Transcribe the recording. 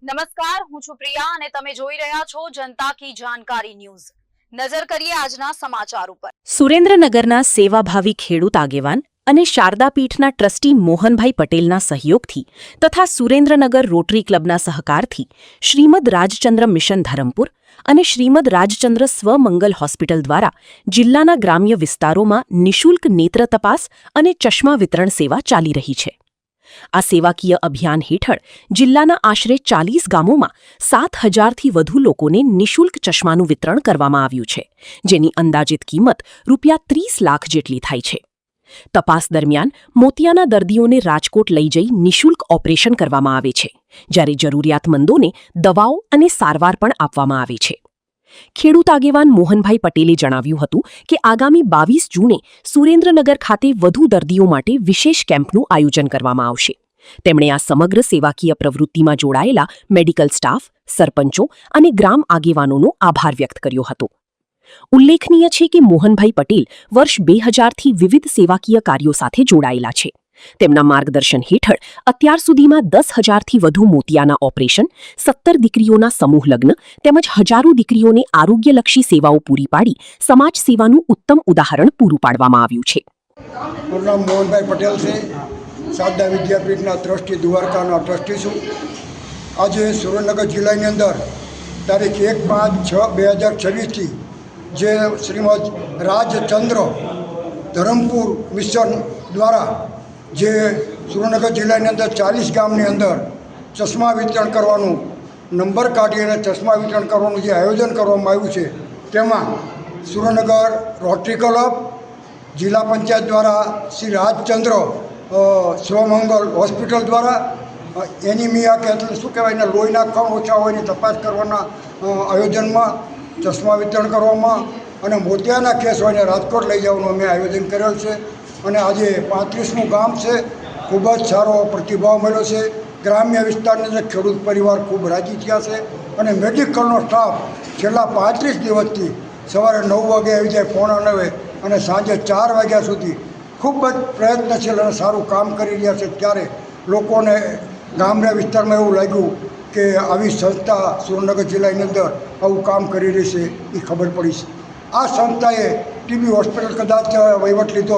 નમસ્કાર, હું છું પ્રિયા અને તમે જોઈ રહ્યા છો જનતા કી જાણકારી ન્યૂઝ। નજર કરીએ આજના સમાચાર ઉપર। સુરેન્દ્રનગરના સેવાભાવી ખેડૂત આગેવાન અને શારદાપીઠના ટ્રસ્ટી મોહનભાઈ પટેલના સહયોગથી તથા સુરેન્દ્રનગર રોટરી ક્લબના સહકારથી શ્રીમદ રાજચંદ્ર મિશન ધરમપુર અને શ્રીમદ રાજચંદ્ર સ્વમંગલ હોસ્પિટલ દ્વારા જિલ્લાના ગ્રામ્ય વિસ્તારોમાં નિઃશુલ્ક નેત્ર તપાસ અને ચશ્મા વિતરણ સેવા ચાલી રહી છે। આ સેવાકીય અભિયાન હેઠળ જિલ્લાના આશરે 40 ગામોમાં 7,000થી વધુ લોકોને નિઃશુલ્ક ચશ્માનું વિતરણ કરવામાં આવ્યું છે, જેની અંદાજિત કિંમત ₹30 લાખ જેટલી થાય છે। તપાસ દરમિયાન મોતિયાના દર્દીઓને રાજકોટ લઈ જઈ નિઃશુલ્ક ઓપરેશન કરવામાં આવે છે, જ્યારે જરૂરિયાતમંદોને દવાઓ અને સારવાર પણ આપવામાં આવે છે। ખેડૂત આગેવાન મોહનભાઈ પટેલે જણાવ્યું હતું કે આગામી 22 જૂને સુરેન્દ્રનગર ખાતે વધુ દર્દીઓ માટે વિશેષ કેમ્પનું આયોજન કરવામાં આવશે। તેમણે આ સમગ્ર સેવાકીય પ્રવૃત્તિમાં જોડાયેલા મેડિકલ સ્ટાફ, સરપંચો અને ગ્રામ આગેવાનોનો આભાર વ્યક્ત કર્યો હતો। ઉલ્લેખનીય છે કે મોહનભાઈ પટેલ વર્ષ 2000થી વિવિધ સેવાકીય કાર્યો સાથે જોડાયેલા છે। તેમના માર્ગદર્શન હેઠળ અત્યાર સુધીમાં 10,000થી વધુ મોતિયાના ઓપરેશન, 17 દીકરીઓના સમૂહ લગ્ન તેમજ હજારો દીકરીઓને આરોગ્યલક્ષી સેવાઓ પૂરી પાડી સમાજ સેવાનું ઉત્તમ ઉદાહરણ પૂરું પાડવામાં આવ્યું છે। મારું નામ મોહનભાઈ પટેલ છે। શારદા વિદ્યાપીઠના ટ્રસ્ટી દ્વારકાના ટ્રસ્ટી છું। આજે સુરેન્દ્રનગર જિલ્લાની અંદર તારીખ 1/5/2026થી જે શ્રીમદ રાજચંદ્ર ધરમપુર મિશન દ્વારા જે સુરેન્દ્રનગર જિલ્લાની અંદર 40 ગામની અંદર ચશ્મા વિતરણ કરવાનું નંબર કાઢી અને ચશ્મા વિતરણ કરવાનું જે આયોજન કરવામાં આવ્યું છે, તેમાં સુરેન્દ્રનગર રોટરી ક્લબ, જિલ્લા પંચાયત દ્વારા શ્રી રાજચંદ્ર સ્વમંગલ હોસ્પિટલ દ્વારા એનિમિયા કે શું કહેવાય ને લોહીના કણ ઓછા હોયની તપાસ કરવાના આયોજનમાં ચશ્મા વિતરણ કરવામાં અને મોતિયાના કેસ હોયને રાજકોટ લઈ જવાનું અમે આયોજન કરેલ છે। અને આજે 35મું ગામ છે। ખૂબ જ સારો પ્રતિભાવ મળ્યો છે। ગ્રામ્ય વિસ્તારની અંદર ખેડૂત પરિવાર ખૂબ રાજી થયા છે અને મેડિકલનો સ્ટાફ છેલ્લા 35 દિવસથી સવારે 9 વાગે આવી જાય, 8:45 અને સાંજે 4 વાગ્યા સુધી ખૂબ જ પ્રયત્નશીલ અને સારું કામ કરી રહ્યા છે। ત્યારે લોકોને ગ્રામ્ય વિસ્તારમાં એવું લાગ્યું કે આવી સંસ્થા સુરેન્દ્રનગર જિલ્લાની અંદર આવું કામ કરી રહી છે, એ ખબર પડી છે। આ સંસ્થાએ ટીબી હોસ્પિટલ કદાચ વહીવટ લીધો